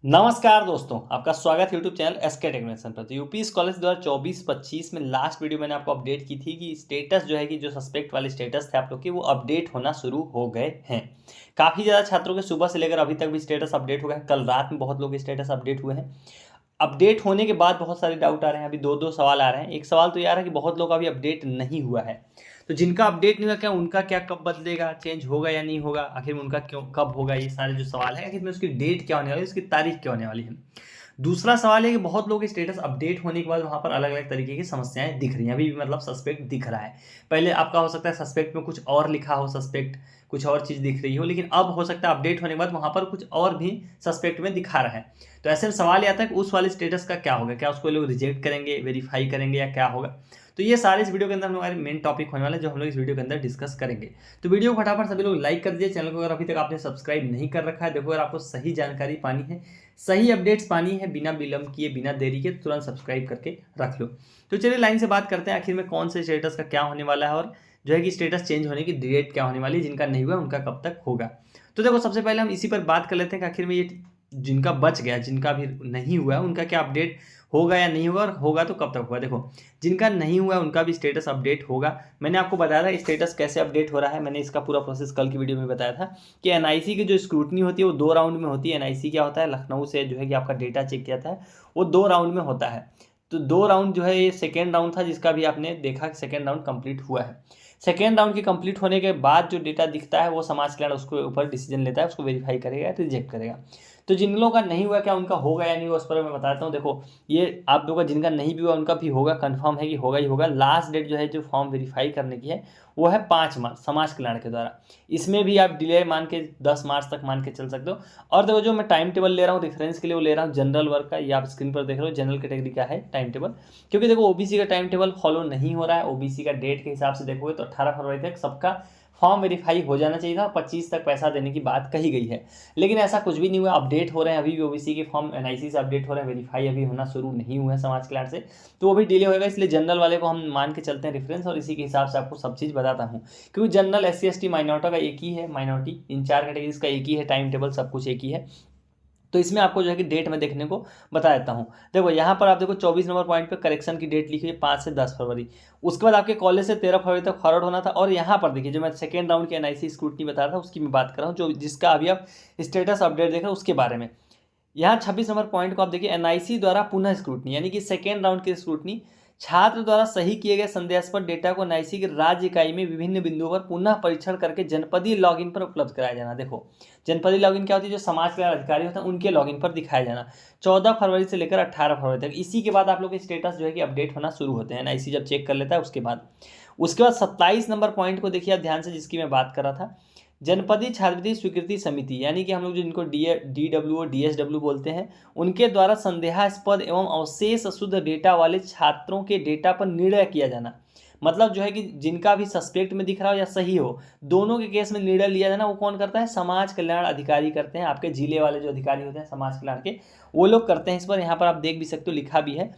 नमस्कार दोस्तों, आपका स्वागत है यूट्यूब चैनल एसके टेक्नीशियन पर। तो यूपी स्कॉलर्स 2024-25 में लास्ट वीडियो मैंने आपको अपडेट की थी कि स्टेटस जो है कि जो सस्पेक्ट वाले स्टेटस थे आप लोग के वो अपडेट होना शुरू हो गए हैं। काफ़ी ज़्यादा छात्रों के सुबह से लेकर अभी तक भी स्टेटस अपडेट हो गए हैं। कल रात में बहुत लोग के स्टेटस अपडेट हुए हैं। अपडेट होने के बाद बहुत सारे डाउट आ रहे हैं। अभी दो सवाल आ रहे हैं। एक सवाल तो ये आ रहा है कि बहुत लोग का अभी अपडेट नहीं हुआ है, तो जिनका अपडेट नहीं हुआ क्या उनका क्या कब बदलेगा, चेंज होगा या नहीं होगा, आखिर में उनका क्यों कब होगा, ये सारे जो सवाल है आखिर में उसकी डेट क्या होने वाली है, उसकी तारीख क्या होने वाली है। दूसरा सवाल है कि बहुत लोग स्टेटस अपडेट होने के बाद वहाँ पर अलग अलग तरीके की समस्याएं दिख रही हैं। अभी भी मतलब सस्पेक्ट दिख रहा है। पहले आपका हो सकता है सस्पेक्ट में कुछ और लिखा हो, सस्पेक्ट कुछ और चीज़ दिख रही हो, लेकिन अब हो सकता है अपडेट होने के बाद वहाँ पर कुछ और भी सस्पेक्ट में दिखा रहा है। तो ऐसे में सवाल ये आता है कि उस वाले स्टेटस का क्या होगा, क्या उसको लोग रिजेक्ट करेंगे, वेरीफाई करेंगे या क्या होगा। तो ये सारे इस वीडियो के अंदर हमारे मेन टॉपिक होने वाले हैं जो हम लोग इस वीडियो के अंदर डिस्कस करेंगे। तो वीडियो को फटाफट सभी लोग लाइक कर दीजिए। चैनल को अगर अभी तक आपने सब्सक्राइब नहीं कर रखा है, देखो अगर आपको सही जानकारी पानी है, सही अपडेट्स पानी है, बिना विलंब किए बिना देरी के तुरंत सब्सक्राइब करके रख लो। तो चलिए लाइन से बात करते हैं आखिर में कौन से स्टेटस का क्या होने वाला है और जो है कि स्टेटस चेंज होने की डेट क्या होने वाली है, जिनका नहीं हुआ उनका कब तक होगा। तो देखो सबसे पहले हम इसी पर बात कर लेते हैं कि आखिर में ये जिनका बच गया, जिनका भी नहीं हुआ है उनका क्या अपडेट होगा या नहीं होगा, और होगा तो कब तक होगा। देखो जिनका नहीं हुआ है उनका भी स्टेटस अपडेट होगा। मैंने आपको बताया था स्टेटस कैसे अपडेट हो रहा है, मैंने इसका पूरा प्रोसेस कल की वीडियो में बताया था कि एनआईसी की जो स्क्रूटनी होती है वो 2 राउंड में होती है। एनआईसी क्या होता है, लखनऊ से जो है कि आपका डेटा चेक किया था वो 2 राउंड में होता है। तो 2 राउंड जो है, ये सेकेंड राउंड था जिसका भी आपने देखा कि सेकेंड राउंड कंप्लीट हुआ है। सेकेंड राउंड के कंप्लीट होने के बाद जो डेटा दिखता है वो समाज कल्याण उसके ऊपर डिसीजन लेता है, उसको वेरीफाई करेगा, रिजेक्ट करेगा। तो जिन लोगों का नहीं हुआ क्या उनका होगा या नहीं हुआ उस पर मैं बताता हूँ। देखो ये आप लोगों का जिनका नहीं भी हुआ उनका भी होगा, कंफर्म है कि होगा ही होगा। लास्ट डेट जो है जो फॉर्म वेरीफाई करने की है वो है 5 मार्च समाज कल्याण के द्वारा। इसमें भी आप डिले मान के 10 मार्च तक मान के चल सकते हो। और देखो जो मैं टाइम टेबल ले रहा हूँ रेफरेंस के लिए वो ले रहा हूँ जनरल वर्ग का। ये आप स्क्रीन पर देख रहे हो जनरल कैटेगरी का है टाइम टेबल, क्योंकि देखो ओबीसी का टाइम टेबल फॉलो नहीं हो रहा है। ओबीसी का डेट के हिसाब से देखोगे तो 18 फरवरी तक सबका फॉर्म वेरीफाई हो जाना चाहिए था, 25 तक पैसा देने की बात कही गई है, लेकिन ऐसा कुछ भी नहीं हुआ। अपडेट हो रहे हैं अभी भी ओबीसी के फॉर्म एनआईसी से अपडेट हो रहे हैं, वेरीफाई अभी होना शुरू नहीं हुआ है समाज कल्याण से, तो वो भी डिले होएगा। इसलिए जनरल वाले को हम मान के चलते हैं रेफरेंस और इसी के हिसाब से आपको सब चीज़ बताता हूँ, क्योंकि जनरल एससी एसटी माइनॉरिटी का एक ही है, माइनॉरिटी इन 4 कैटेगरीज का एक ही है, टाइम टेबल सब कुछ एक ही है। तो इसमें आपको जो है कि डेट में देखने को बता देता हूँ। देखो यहाँ पर आप देखो 24 नंबर पॉइंट पे करेक्शन की डेट लिखी है 5 से 10 फरवरी। उसके बाद आपके कॉलेज से 13 फरवरी तक फॉरवर्ड होना था। और यहाँ पर देखिए जो मैं सेकेंड राउंड की एनआईसी स्क्रूटनी बता रहा था उसकी मैं बात कर रहा हूँ, जो जिसका अभी आप स्टेटस अपडेट देख रहे हो उसके बारे में। यहाँ 26 नंबर पॉइंट को आप देखिए एनआईसी द्वारा पुनः स्क्रूटनी, यानी कि सेकेंड राउंड की स्क्रूटनी छात्र द्वारा सही किए गए संदेहास्पद डेटा को एनआईसी की राज्य इकाई में विभिन्न बिंदुओं पर पुनः परीक्षण करके जनपदीय लॉगिन पर उपलब्ध कराया जाना। देखो जनपदीय लॉगिन क्या होती है, जो समाज कल्याण अधिकारी होते हैं उनके लॉगिन पर दिखाया जाना 14 फरवरी से लेकर 18 फरवरी तक। इसी के बाद आप लोग के स्टेटस जो है कि अपडेट होना शुरू होते हैं, एनआईसी जब चेक कर लेता है उसके बाद। उसके बाद 27 नंबर पॉइंट को देखिए आप ध्यान से, जिसकी मैं बात कर रहा था, जनपदीय छात्रवृत्ति स्वीकृति समिति, यानी कि हम लोग जो इनको DW और DSW बोलते हैं, उनके द्वारा संदेहास्पद एवं अवशेष अशुद्ध डेटा वाले छात्रों के डेटा पर निर्णय किया जाना। मतलब जो है कि जिनका भी सस्पेक्ट में दिख रहा हो या सही हो, दोनों के केस में निर्णय लिया जाना वो कौन करता है, समाज कल्याण अधिकारी करते हैं। आपके जिले वाले जो अधिकारी होते हैं समाज कल्याण के वो लोग करते हैं। इस पर यहाँ पर आप देख भी सकते हो, लिखा भी है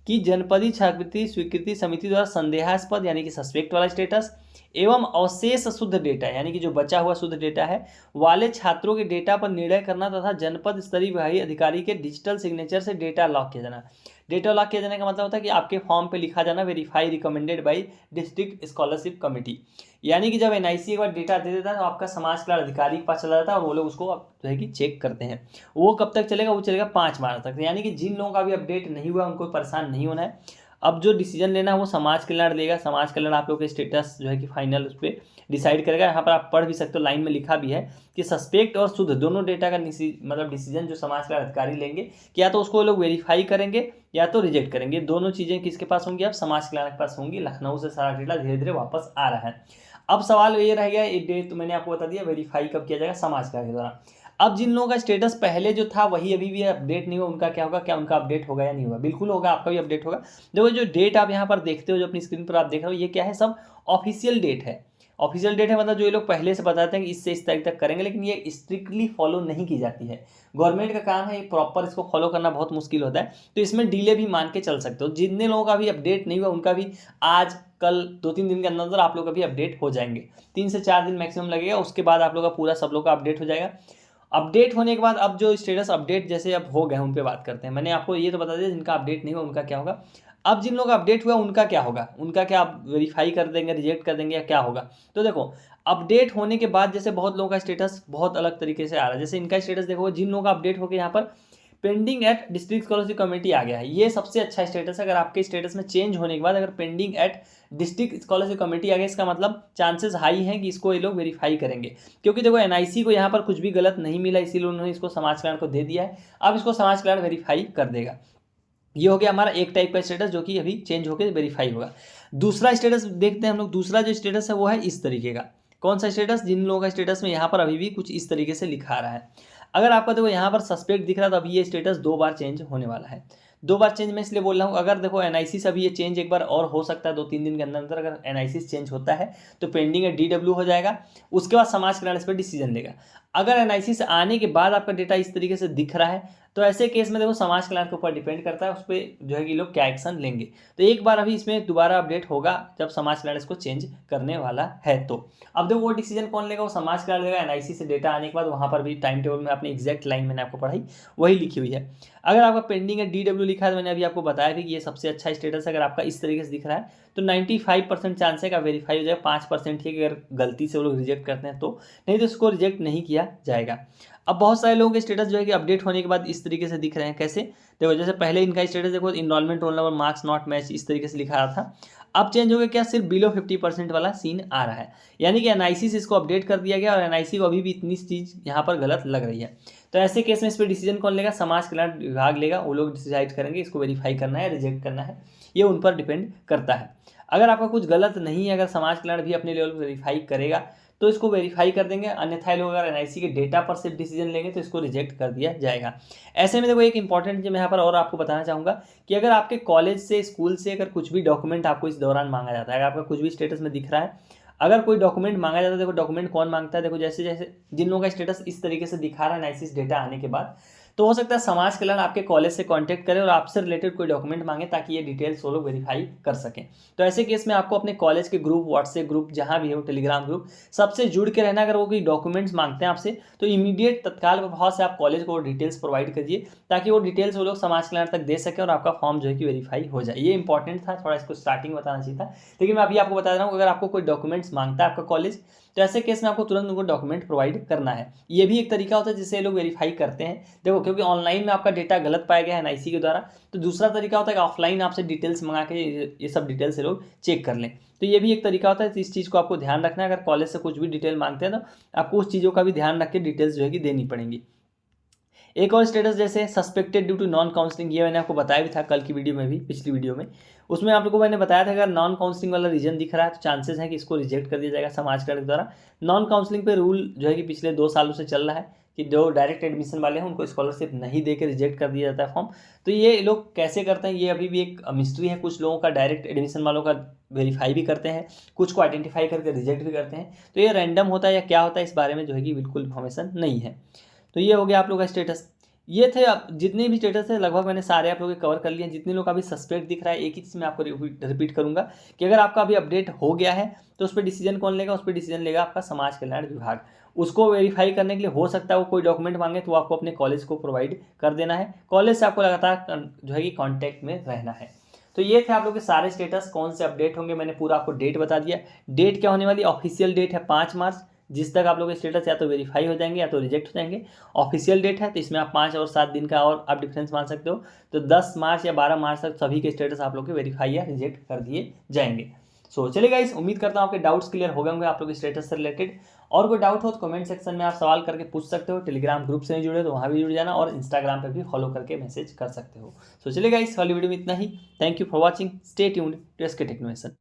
कि जनपदीय छात्रवृत्ति स्वीकृति समिति द्वारा संदेहास्पद यानी कि सस्पेक्ट वाला स्टेटस एवं अवशेष शुद्ध डेटा, यानी कि जो बचा हुआ शुद्ध डेटा है वाले छात्रों के डेटा पर निर्णय करना तथा जनपद स्तरीय विभागीय अधिकारी के डिजिटल सिग्नेचर से डेटा लॉक किया जाना। डेटा लॉक किया जाने का मतलब होता है कि आपके फॉर्म पे लिखा जाना verify recommended by district scholarship committee, यानी कि जब एनआईसी एक बार डेटा दे देता है तो आपका समाज कल्याण अधिकारी के पास चला जाता है और वो लोग उसको जो है कि चेक करते हैं। वो कब तक चलेगा, वो चलेगा 5 मार्च तक। यानी कि जिन लोगों का भी अपडेट नहीं हुआ उनको परेशान नहीं होना है। अब जो डिसीजन लेना है वो समाज कल्याण लेगा। समाज कल्याण आप लोग के स्टेटस जो है कि फाइनल उस पर डिसाइड करेगा। यहाँ पर आप पढ़ भी सकते हो, लाइन में लिखा भी है कि सस्पेक्ट और शुद्ध दोनों डेटा का मतलब डिसीजन जो समाज कल्याण अधिकारी लेंगे, कि या तो उसको लोग वेरीफाई करेंगे या तो रिजेक्ट करेंगे। दोनों चीज़ें किसके पास होंगी, अब समाज कल्याण के पास होंगी। लखनऊ से सारा डेटा धीरे धीरे वापस आ रहा है। अब सवाल ये रह गया, ये डेट तो मैंने आपको बता दिया, वेरीफाई कब किया जाएगा, समाज कल्याण के द्वारा। अब जिन लोगों का स्टेटस पहले जो था वही अभी भी अपडेट नहीं हुआ, उनका क्या होगा, क्या उनका अपडेट होगा या नहीं होगा? बिल्कुल होगा, आपका भी अपडेट होगा। देखो जो डेट आप यहाँ पर देखते हो, जो अपनी स्क्रीन पर आप देख रहे हो, ये क्या है, सब ऑफिशियल डेट है। ऑफिशियल डेट है मतलब जो ये लोग पहले से बताते हैं कि इससे इस तारीख तक करेंगे, लेकिन ये स्ट्रिक्टली फॉलो नहीं की जाती है। गवर्नमेंट का काम है, प्रॉपर इसको फॉलो करना बहुत मुश्किल होता है, तो इसमें डिले भी मान के चल सकते हो। जितने लोगों का भी अपडेट नहीं हुआ उनका भी आज कल 2-3 दिन के अंदर आप लोग का भी अपडेट हो जाएंगे। 3 से 4 दिन मैक्सिमम लगेगा, उसके बाद आप लोग का पूरा सब लोग का अपडेट हो जाएगा। अपडेट होने के बाद अब जो स्टेटस अपडेट जैसे अब हो गए उन पे बात करते हैं। मैंने आपको ये तो बता दिया जिनका अपडेट नहीं हुआ उनका क्या होगा। अब जिन लोगों का अपडेट हुआ उनका क्या होगा, उनका क्या आप वेरीफाई कर देंगे, रिजेक्ट कर देंगे या क्या होगा। तो देखो अपडेट होने के बाद जैसे बहुत लोगों का स्टेटस बहुत अलग तरीके से आ रहा है। जैसे इनका स्टेटस देखो, जिन लोगों का अपडेट होकर यहाँ पर pending at district scholarship committee आ गया है, ये सबसे अच्छा स्टेटस है। अगर आपके स्टेटस में चेंज होने के बाद अगर pending at district scholarship committee आ गया, इसका मतलब चांसेस हाई हैं कि इसको ये लोग वेरीफाई करेंगे। क्योंकि देखो एनआईसी को यहाँ पर कुछ भी गलत नहीं मिला, इसीलिए उन्होंने इसको समाज कल्याण को दे दिया है। अब इसको समाज कल्याण वेरीफाई कर देगा। ये हो गया हमारा एक टाइप का स्टेटस जो कि अभी चेंज होकर वेरीफाई होगा। दूसरा स्टेटस देखते हैं हम लोग। दूसरा जो स्टेटस है वो है इस तरीके का। कौन सा स्टेटस, जिन लोगों का स्टेटस में यहाँ पर अभी भी कुछ इस तरीके से लिखा रहा है। अगर आपका देखो यहाँ पर सस्पेक्ट दिख रहा है तो अभी ये स्टेटस 2 बार चेंज होने वाला है। 2 बार चेंज मैं इसलिए बोल रहा हूँ, अगर देखो एनआईसी से अभी ये चेंज एक बार और हो सकता है 2-3 दिन के अंदर अंदर। अगर एनआईसी से चेंज होता है तो पेंडिंग है DW हो जाएगा, उसके बाद समाज कल्याण इस पर डिसीजन लेगा। अगर एनआईसी से आने के बाद आपका डेटा इस तरीके से दिख रहा है तो ऐसे केस में देखो समाज कल्याण के ऊपर डिपेंड करता है उस पर जो है कि लोग क्या एक्शन लेंगे। तो एक बार अभी इसमें दोबारा अपडेट होगा जब समाज कल्याण इसको चेंज करने वाला है। तो अब देखो वो डिसीजन कौन लेगा, वो समाज कल्याण लेगा। एनआईसी से डेटा आने के बाद वहाँ पर भी टाइम टेबल में अपनी एग्जैक्ट लाइन मैंने आपको पढ़ाई वही लिखी हुई है। अगर आपका पेंडिंग है DW लिखा है तो मैंने अभी आपको बताया भी कि ये सबसे अच्छा स्टेटस है। अगर आपका इस तरीके से दिख रहा है तो 95% चांस है कि वेरीफाई हो जाएगा। 5% ही कि अगर गलती से वो लोग रिजेक्ट करते हैं तो, नहीं तो इसको रिजेक्ट नहीं किया जाएगा। अब बहुत सारे लोगों के स्टेटस जो है कि अपडेट होने के बाद इस तरीके से दिख रहे हैं। कैसे देखो, जैसे पहले इनका स्टेटस देखो enrolment roll number marks not match इस तरीके से लिखा रहा था। अब चेंज हो गया क्या, सिर्फ बिलो 50% वाला सीन आ रहा है। यानी कि एनआईसी से इसको अपडेट कर दिया गया और एनआईसी को अभी भी इतनी चीज़ यहाँ पर गलत लग रही है। तो ऐसे केस में इस पर डिसीजन कौन लेगा, समाज कल्याण विभाग लेगा। वो लोग डिसाइड करेंगे इसको वेरीफाई करना है रिजेक्ट करना है, ये उन पर डिपेंड करता है। अगर आपका कुछ गलत नहीं है, अगर समाज कल्याण भी अपने लेवल पर वेरीफाई करेगा तो इसको वेरीफाई कर देंगे। अन्यथा लोग अगर एनआईसी के डेटा पर सिर्फ डिसीजन लेंगे तो इसको रिजेक्ट कर दिया जाएगा। ऐसे में देखो एक इंपॉर्टेंट जो मैं यहाँ पर और आपको बताना चाहूँगा कि अगर आपके कॉलेज से स्कूल से अगर कुछ भी डॉक्यूमेंट आपको इस दौरान मांगा जाता है, अगर आपका कुछ भी स्टेटस में दिख रहा है, अगर कोई डॉक्यूमेंट मांगा जाता है, देखो डॉक्यूमेंट कौन मांगता है। देखो जैसे जैसे जिन लोगों का स्टेटस इस तरीके से दिखा रहा है एनआईसी डेटा आने के बाद, तो हो सकता है समाज कल्याण आपके कॉलेज से कांटेक्ट करे और आपसे रिलेटेड कोई डॉक्यूमेंट मांगे ताकि ये डिटेल्स वो लोग वेरीफाई कर सकें। तो ऐसे केस में आपको अपने कॉलेज के ग्रुप, व्हाट्सएप ग्रुप, जहां भी हो, टेलीग्राम ग्रुप, सबसे जुड़ के रहना। अगर वो कोई डॉक्यूमेंट्स मांगते हैं आपसे तो इमीडिएट तत्काल प्रभाव से आप कॉलेज को डिटेल्स प्रोवाइड करिए ताकि वो डिटेल्स वो लोग समाज कल्याण तक दे सकें और आपका फॉर्म जो है कि वेरीफाई हो जाए। ये इंपॉर्टेंट था, थोड़ा इसको स्टार्टिंग बताना चाहिए था, लेकिन मैं अभी आपको बता रहा हूँ। अगर आपको कोई डॉक्यूमेंट्स मांगता है आपका कॉलेज तो ऐसे केस में आपको तुरंत उनको डॉक्यूमेंट प्रोवाइड करना है। ये भी एक तरीका होता है जिससे लोग वेरीफाई करते हैं। देखो क्योंकि ऑनलाइन में आपका डेटा गलत पाया गया है एनआईसी के द्वारा, तो दूसरा तरीका होता है कि ऑफलाइन आपसे डिटेल्स मंगा के ये सब डिटेल्स से लोग चेक कर लें। तो ये भी एक तरीका होता है। तो इस चीज़ को आपको ध्यान रखना है। अगर कॉलेज से कुछ भी डिटेल मांगते हैं तो आपको उस चीज़ों का भी ध्यान रख के डिटेल्स जो है कि देनी पड़ेंगी। एक और स्टेटस जैसे suspected due to non counselling, ये मैंने आपको बताया भी था कल की वीडियो में भी, पिछली वीडियो में। उसमें आप लोगों को मैंने बताया था अगर नॉन काउंसलिंग वाला रीजन दिख रहा है तो चांसेस है कि इसको रिजेक्ट कर दिया जाएगा समाज कल्याण द्वारा। नॉन काउंसलिंग पे रूल जो है कि पिछले 2 सालों से चल रहा है कि जो डायरेक्ट एडमिशन वाले हैं उनको स्कॉलरशिप नहीं दे के रिजेक्ट कर दिया जाता है फॉर्म। तो ये लोग कैसे करते हैं ये अभी भी एक मिस्ट्री है। कुछ लोगों का डायरेक्ट एडमिशन वालों का वेरीफाई भी करते हैं, कुछ को आइडेंटिफाई करके रिजेक्ट भी करते हैं। तो ये रैंडम होता है या क्या होता है इस बारे में जो है कि बिल्कुल इन्फॉर्मेशन नहीं है। तो ये हो गया आप लोग का स्टेटस। ये थे अब जितने भी स्टेटस है लगभग मैंने सारे आप लोगों के कवर कर लिए। जितने लोग का अभी सस्पेक्ट दिख रहा है एक ही चीज़ मैं आपको रिपीट करूंगा कि अगर आपका अभी अपडेट हो गया है तो उस पर डिसीजन कौन लेगा, उस पर डिसीजन लेगा आपका समाज कल्याण विभाग। उसको वेरीफाई करने के लिए हो सकता है वो कोई डॉक्यूमेंट मांगे तो आपको अपने कॉलेज को प्रोवाइड कर देना है। कॉलेज से आपको लगातार जो है कि कॉन्टैक्ट में रहना है। तो ये थे आप लोग के सारे स्टेटस कौन से अपडेट होंगे। मैंने पूरा आपको डेट बता दिया। डेट क्या होने वाली, ऑफिशियल डेट है 5 मार्च, जिस तक आप लोग के स्टेटस या तो वेरीफाई हो जाएंगे या तो रिजेक्ट हो जाएंगे। ऑफिशियल डेट है तो इसमें आप 5 और 7 दिन का और आप डिफरेंस मान सकते हो। तो 10 मार्च या 12 मार्च तक सभी के स्टेटस आप लोग के वेरीफाई या रिजेक्ट कर दिए जाएंगे। सो चलिए गाइस, उम्मीद करता हूँ आपके डाउट्स क्लियर हो गए होंगे आप लोग के स्टेटस से रिलेटेड। और कोई डाउट हो तो कमेंट सेक्शन में आप सवाल करके पूछ सकते हो। टेलीग्राम ग्रुप से नहीं जुड़े तो वहाँ भी जुड़ जाना और इंस्टाग्राम पर भी फॉलो करके मैसेज कर सकते हो। सो चलिए गाइस, वाली वीडियो में इतना ही। Thank you for watching. Stay tuned to SK टेक्नोमेशन।